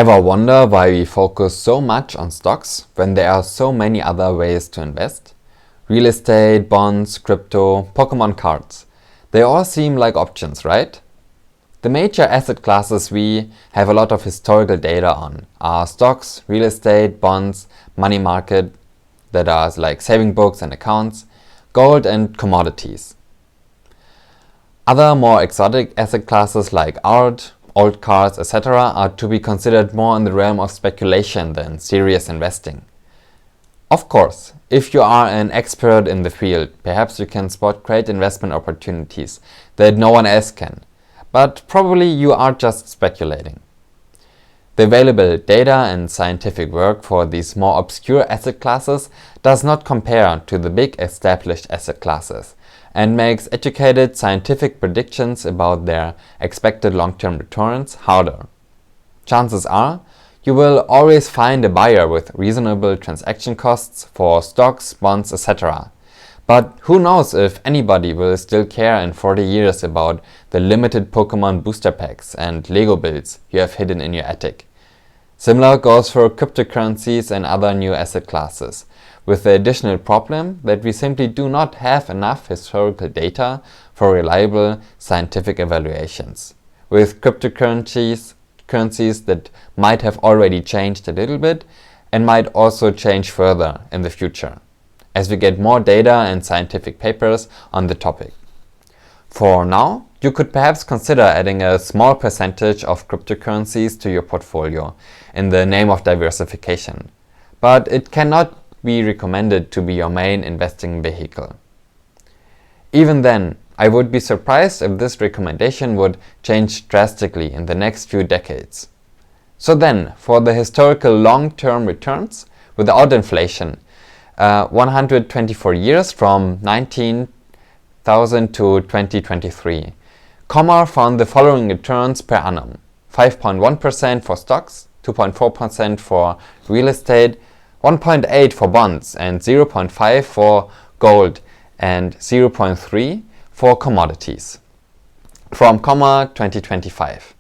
Ever wonder why we focus so much on stocks when there are so many other ways to invest? Real estate, bonds, crypto, Pokemon cards. They all seem like options, right? The major asset classes we have a lot of historical data on are stocks, real estate, bonds, money market, that are like saving books and accounts, gold and commodities. Other more exotic asset classes like art, old cars, etc. are to be considered more in the realm of speculation than serious investing. Of course, if you are an expert in the field, perhaps you can spot great investment opportunities that no one else can, but probably you are just speculating. The available data and scientific work for these more obscure asset classes does not compare to the big established asset classes and makes educated scientific predictions about their expected long-term returns harder. Chances are you will always find a buyer with reasonable transaction costs for stocks, bonds, etc. But who knows if anybody will still care in 40 years about the limited Pokemon booster packs and Lego builds you have hidden in your attic. Similar goes for cryptocurrencies and other new asset classes, with the additional problem that we simply do not have enough historical data for reliable scientific evaluations. With cryptocurrencies that might have already changed a little bit and might also change further in the future, as we get more data and scientific papers on the topic. For now, you could perhaps consider adding a small percentage of cryptocurrencies to your portfolio in the name of diversification, but it cannot be recommended to be your main investing vehicle. Even then, I would be surprised if this recommendation would change drastically in the next few decades. So then, for the historical long-term returns without inflation, 124 years from 19,000 to 2023, Comma found the following returns per annum: 5.1% for stocks, 2.4% for real estate, 1.8% for bonds, and 0.5% for gold, and 0.3% for commodities. From comma 2025.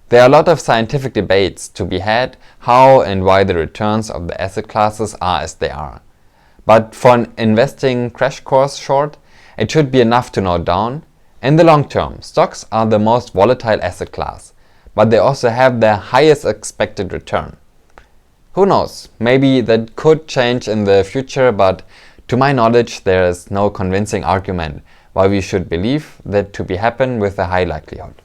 There are a lot of scientific debates to be had how and why the returns of the asset classes are as they are. But for an investing crash course short, it should be enough to note down: in the long term, stocks are the most volatile asset class, but they also have the highest expected return. Who knows, maybe that could change in the future, but to my knowledge there is no convincing argument why we should believe that to be happen with a high likelihood.